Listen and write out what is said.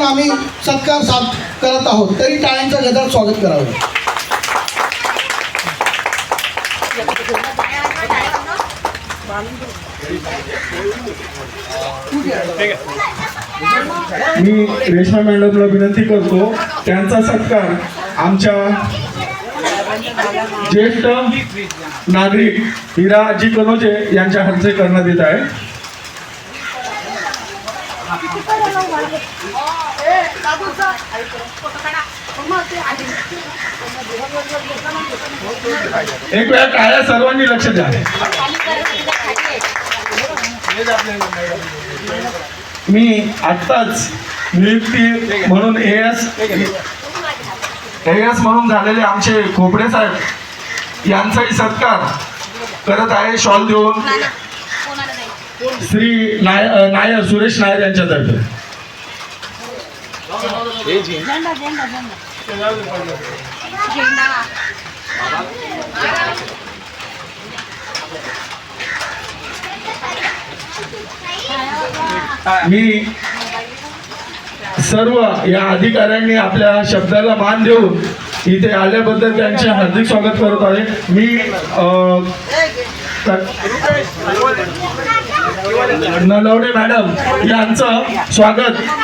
आम्ही सत्कार करत आहोत, तरी टाळ्यांचं गजर स्वागत करावं. मी रेश्मा मॅडमला विनंती करतो, त्यांचा सत्कार आमच्या ज्येष्ठ नागरिक हिराजी कनोजे यांच्या हस्ते करण्यात येत आहे. एक वेळा टाळ्या सर्वांनी लक्ष द्या. मी आत्ताच नियुक्ती म्हणून एएस म्हणून झालेले आमचे खोपडे साहेब यांचाही सत्कार करत आहे शॉल देऊन श्री नायर सुरेश नायर यांच्यातर्फे. मी सर्व या अधिकाऱ्यांनी आपल्या शब्दाला मान देऊन इथे आल्याबद्दल त्यांचे हार्दिक स्वागत करत आहे. मी नलवडे मॅडम यांचं स्वागत